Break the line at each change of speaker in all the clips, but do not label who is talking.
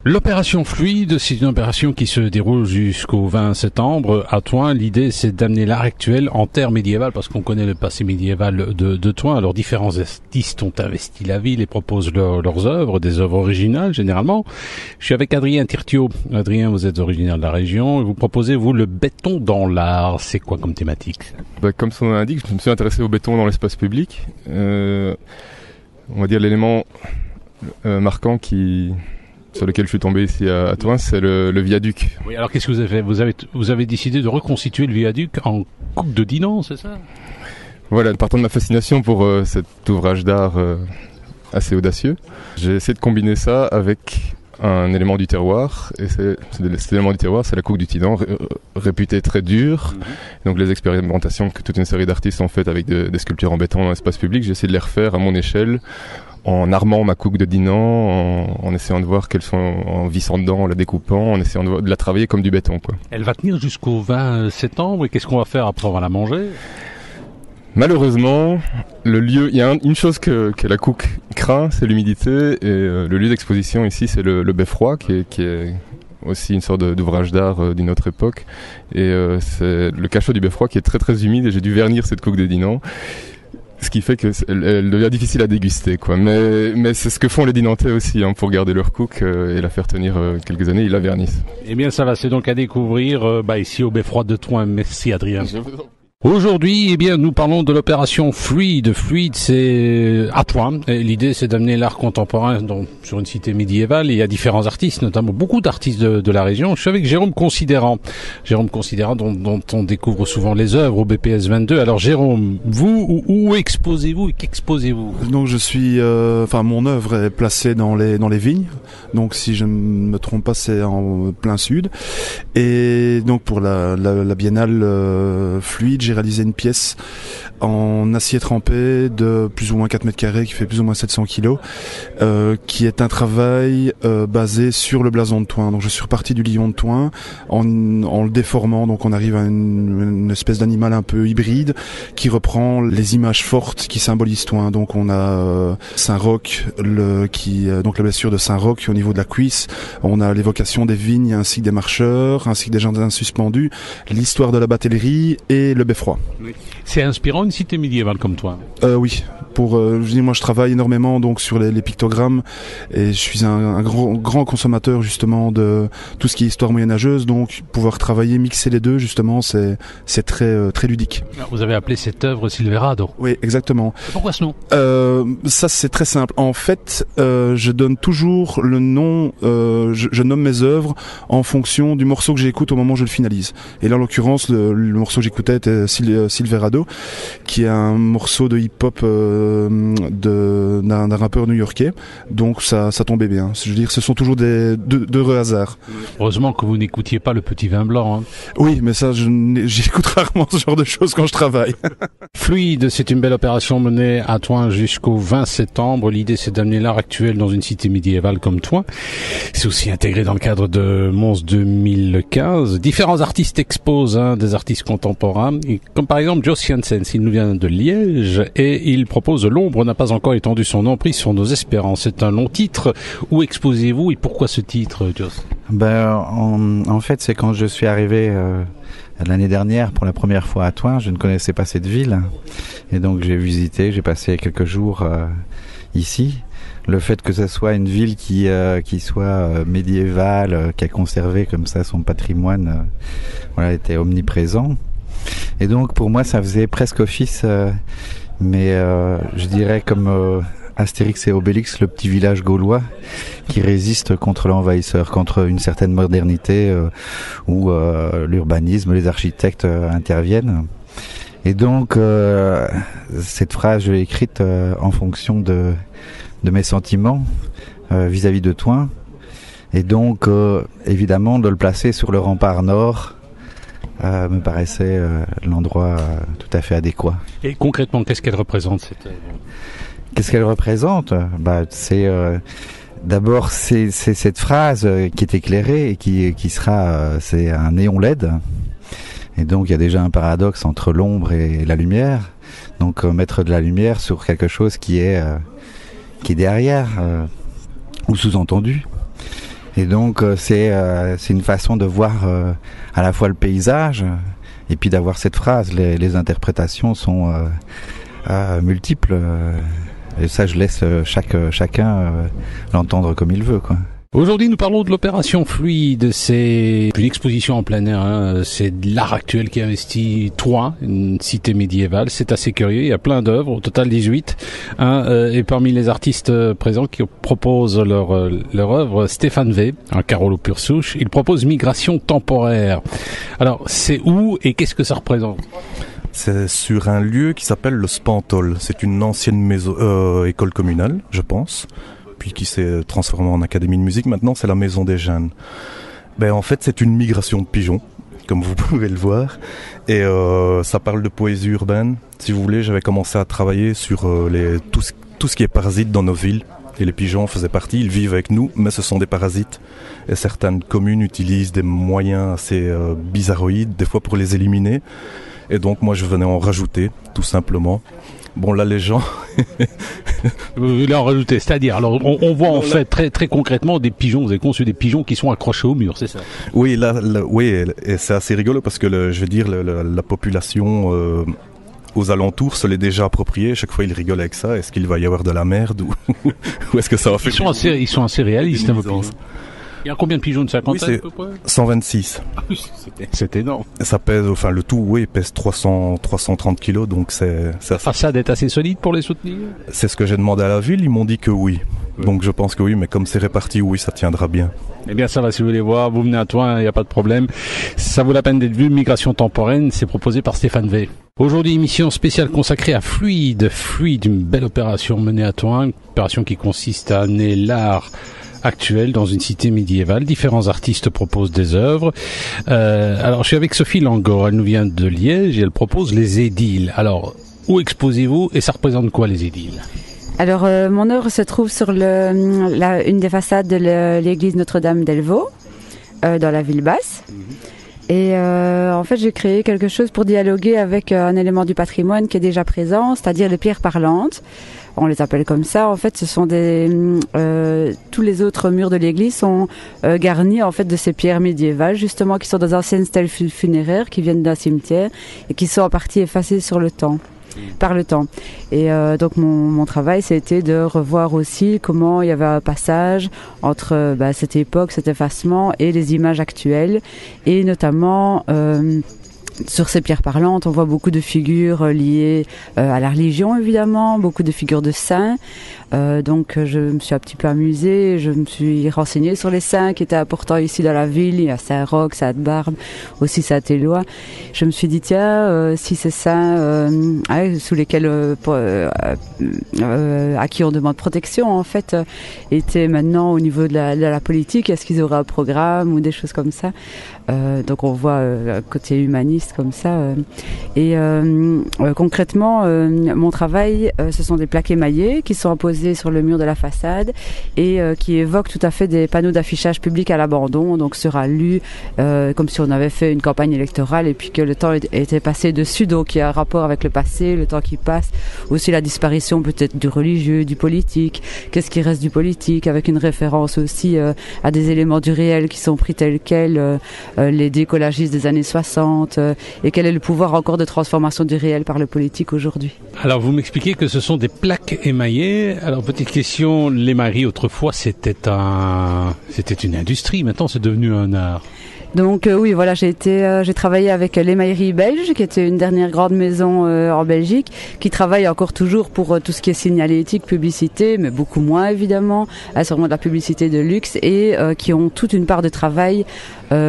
L'opération Fluide, c'est une opération qui se déroule jusqu'au 20 septembre à Thoin. L'idée, c'est d'amener l'art actuel en terre médiévale, parce qu'on connaît le passé médiéval de Thoin. Alors, différents artistes ont investi la ville et proposent leurs œuvres, des œuvres originales, généralement. Je suis avec Adrien Tirtiot. Adrien, vous êtes originaire de la région et vous proposez, vous, le béton dans l'art. C'est quoi comme thématique?
Comme son nom l'indique, je me suis intéressé au béton dans l'espace public. On va dire l'élément marquant sur lequel je suis tombé ici à Thoin, c'est le viaduc.
Oui, alors qu'est-ce que vous avez fait? Vous avez décidé de reconstituer le viaduc en coupe de Dinan, c'est ça?
Voilà, partant de ma fascination pour cet ouvrage d'art assez audacieux, j'ai essayé de combiner ça avec un élément du terroir, et cet élément du terroir, c'est la coupe du Tidan, réputée très dure. Donc les expérimentations que toute une série d'artistes ont faites avec des sculptures en béton dans l'espace public, j'ai essayé de les refaire à mon échelle, en armant ma coupe de Dinan, en essayant de voir quelles sont, en vissant dedans, en la découpant, en essayant de la travailler comme du béton, quoi.
Elle va tenir jusqu'au 20 septembre, et qu'est-ce qu'on va faire après? On va la manger?
Malheureusement, le lieu, il y a une chose que la Cook craint, c'est l'humidité, et le lieu d'exposition ici, c'est le beffroi, qui est aussi une sorte d'ouvrage d'art d'une autre époque, et c'est le cachot du beffroi qui est très très humide, et j'ai dû vernir cette Cook de Dinan. Ce qui fait qu'elle devient difficile à déguster, quoi. Mais c'est ce que font les Dinantais aussi, hein, pour garder leur cook et la faire tenir quelques années, ils la vernissent.
Eh bien, ça va, c'est donc à découvrir ici au Beffroi de Thoin. Merci, Adrien. Aujourd'hui, nous parlons de l'opération Fluide. Fluide, c'est à Thoin. L'idée, c'est d'amener l'art contemporain sur une cité médiévale. Il y a différents artistes, notamment beaucoup d'artistes de la région. Je suis avec Jérôme Considérant. Jérôme Considérant, dont on découvre souvent les œuvres au BPS 22. Alors, Jérôme, vous, où exposez-vous et qu'exposez-vous?
Donc, je suis, mon œuvre est placée dans les vignes. Donc, si je ne me trompe pas, c'est en plein sud. Et donc, pour la biennale Fluide, j'ai réalisé une pièce en acier trempé de plus ou moins 4 mètres carrés qui fait plus ou moins 700 kilos, qui est un travail basé sur le blason de Thoin. Donc je suis reparti du lion de Thoin en le déformant, donc on arrive à une espèce d'animal un peu hybride qui reprend les images fortes qui symbolisent Thoin. Donc on a Saint-Roch, donc la blessure de Saint-Roch au niveau de la cuisse, on a l'évocation des vignes ainsi que des marcheurs, ainsi que des jardins suspendus, l'histoire de la batellerie et le beffroi.
Oui. C'est inspirant une cité médiévale comme toi?
Oui. Moi je travaille énormément donc sur les pictogrammes et je suis un grand consommateur justement de tout ce qui est histoire moyenâgeuse, donc pouvoir travailler, mixer les deux justement, c'est très très ludique.
Alors, vous avez appelé cette œuvre Silverado?
Oui, exactement.
Pourquoi ce nom?
Ça c'est très simple. En fait, je donne toujours le nom, je nomme mes œuvres en fonction du morceau que j'écoute au moment où je le finalise. Et là en l'occurrence le morceau que j'écoutais était Silverado, qui est un morceau de hip-hop d'un rappeur new-yorkais, donc ça tombait bien. Je veux dire, ce sont toujours d'heureux hasards.
Heureusement que vous n'écoutiez pas le petit vin blanc, hein.
Oui, mais ça, j'écoute rarement ce genre de choses quand je travaille.
Fluide, c'est une belle opération menée à Thoin jusqu'au 20 septembre. L'idée, c'est d'amener l'art actuel dans une cité médiévale comme Thoin. C'est aussi intégré dans le cadre de Mons 2015. Différents artistes exposent, des artistes contemporains, comme par exemple Joss Janssen. Il nous vient de Liège et il propose L'ombre n'a pas encore étendu son emprise sur nos espérances. C'est un long titre. Où exposez-vous et pourquoi ce titre, Joss?
En fait, c'est quand je suis arrivé l'année dernière pour la première fois à Thoin. Je ne connaissais pas cette ville et donc j'ai passé quelques jours ici. Le fait que ce soit une ville qui soit médiévale, qui a conservé comme ça son patrimoine, était omniprésent. Et donc pour moi ça faisait presque office, je dirais comme Astérix et Obélix, le petit village gaulois qui résiste contre l'envahisseur, contre une certaine modernité où l'urbanisme, les architectes interviennent. Et donc cette phrase je l'ai écrite en fonction de mes sentiments vis-à-vis de Thoin, et donc évidemment de le placer sur le rempart nord me paraissait l'endroit tout à fait adéquat.
Et concrètement, qu'est-ce qu'elle représente cette œuvre?
Qu'est-ce qu'elle représente? D'abord c'est cette phrase qui est éclairée et qui sera c'est un néon LED. Et donc il y a déjà un paradoxe entre l'ombre et la lumière. Donc mettre de la lumière sur quelque chose qui est derrière ou sous-entendu. Et donc c'est une façon de voir à la fois le paysage et puis d'avoir cette phrase. Les interprétations sont multiples. Et ça, je laisse chacun l'entendre comme il veut, quoi.
Aujourd'hui, nous parlons de l'opération Fluide. C'est une exposition en plein air. Hein. C'est de l'art actuel qui investit Troyes, une cité médiévale. C'est assez curieux. Il y a plein d'œuvres, au total 18. Et parmi les artistes présents qui proposent leur œuvre, Stéphane V, un Carolo pure souche. Il propose Migration temporaire. Alors, c'est où et qu'est-ce que ça représente ?
C'est sur un lieu qui s'appelle le Spantol. C'est une ancienne école communale, je pense, puis qui s'est transformée en académie de musique. Maintenant, c'est la Maison des Jeunes. En fait, c'est une migration de pigeons, comme vous pouvez le voir. Et ça parle de poésie urbaine. Si vous voulez, j'avais commencé à travailler sur tout ce qui est parasite dans nos villes. Et les pigeons en faisaient partie. Ils vivent avec nous, mais ce sont des parasites. Et certaines communes utilisent des moyens assez bizarroïdes, des fois pour les éliminer. Et donc, moi, je venais en rajouter, tout simplement. Bon, là, les gens...
Vous en rajouter, c'est-à-dire, alors, on voit en fait très très concrètement des pigeons. Vous avez conçu des pigeons qui sont accrochés au mur, c'est ça ?
Oui, oui, et c'est assez rigolo parce que, la population aux alentours se l'est déjà appropriée. Chaque fois, ils rigolent avec ça. Est-ce qu'il va y avoir de la merde ou est-ce que ça va faire...
Ils sont assez réalistes, vos pigeons. Il y a combien de pigeons, de 50 à peu près ?
126.
Ah oui, c'est énorme.
Ça pèse, le tout, oui, pèse 330 kilos, donc c'est
La façade est assez solide pour les soutenir ?
C'est ce que j'ai demandé à la ville, ils m'ont dit que oui. Ouais. Donc je pense que oui, mais comme c'est réparti, oui, ça tiendra bien.
Eh bien ça va, si vous voulez voir, vous venez à Troyes, il n'y a pas de problème. Ça vaut la peine d'être vu, Migration temporaire, c'est proposé par Stéphane V. Aujourd'hui, émission spéciale consacrée à Fluide. Fluide, une belle opération menée à Troyes, une opération qui consiste à amener l'art actuel dans une cité médiévale. Différents artistes proposent des œuvres. Alors, je suis avec Sophie Langor. Elle nous vient de Liège et elle propose les édiles. Alors, où exposez-vous et ça représente quoi, les édiles ?
Alors, mon œuvre se trouve sur une des façades de l'église Notre-Dame d'Elvaux, dans la ville basse. Et en fait, j'ai créé quelque chose pour dialoguer avec un élément du patrimoine qui est déjà présent, c'est-à-dire les pierres parlantes. On les appelle comme ça. En fait, ce sont tous les autres murs de l'église sont garnis en fait de ces pierres médiévales, justement, qui sont des anciennes stèles funéraires qui viennent d'un cimetière et qui sont en partie effacées par le temps. Et donc mon travail, c'était de revoir aussi comment il y avait un passage entre cette époque, cet effacement et les images actuelles, et notamment sur ces pierres parlantes, on voit beaucoup de figures liées à la religion, évidemment, beaucoup de figures de saints. Donc je me suis un petit peu amusée, je me suis renseignée sur les saints qui étaient importants ici dans la ville. Il y a Saint-Roch, Sainte-Barbe, aussi Saint-Éloi. Je me suis dit, tiens, si ces saints sous lesquels à qui on demande protection, en fait, étaient maintenant au niveau de la politique, est-ce qu'ils auraient un programme ou des choses comme ça? Donc on voit un côté humaniste comme ça. Concrètement, mon travail, ce sont des plaques émaillées qui sont posées sur le mur de la façade et qui évoquent tout à fait des panneaux d'affichage public à l'abandon. Donc sera lu comme si on avait fait une campagne électorale et puis que le temps était passé dessus. Donc il y a un rapport avec le passé, le temps qui passe, aussi la disparition peut-être du religieux, du politique. Qu'est-ce qui reste du politique, avec une référence aussi à des éléments du réel qui sont pris tels quels, les décollagistes des années 60 et quel est le pouvoir encore de transformation du réel par le politique aujourd'hui.
Alors vous m'expliquez que ce sont des plaques émaillées. Alors petite question, l'émaillerie autrefois c'était une industrie, maintenant c'est devenu un art.
Donc oui, voilà, j'ai travaillé avec l'émaillerie belge, qui était une dernière grande maison en Belgique, qui travaille encore toujours pour tout ce qui est signalétique, publicité, mais beaucoup moins évidemment, sûrement de la publicité de luxe, et qui ont toute une part de travail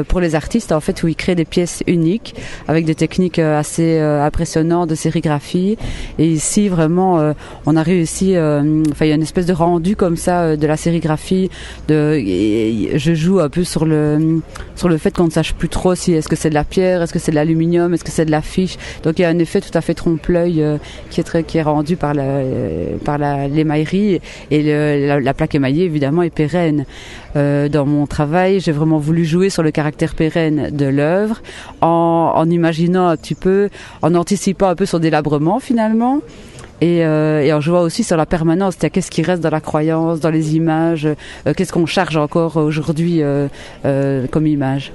pour les artistes, en fait, où ils créent des pièces uniques avec des techniques assez impressionnantes de sérigraphie. Et ici, vraiment, on a réussi. Il y a une espèce de rendu comme ça de la sérigraphie. Je joue un peu sur le fait qu'on ne sache plus trop si est-ce que c'est de la pierre, est-ce que c'est de l'aluminium, est-ce que c'est de la fiche. Donc il y a un effet tout à fait trompe-l'œil qui est rendu par l'émaillerie, et la plaque émaillée évidemment est pérenne. Dans mon travail, j'ai vraiment voulu jouer sur le caractère pérenne de l'œuvre en imaginant un petit peu, en anticipant un peu son délabrement finalement. Et alors je vois aussi sur la permanence, qu'est-ce qui reste dans la croyance, dans les images, qu'est-ce qu'on charge encore aujourd'hui comme image.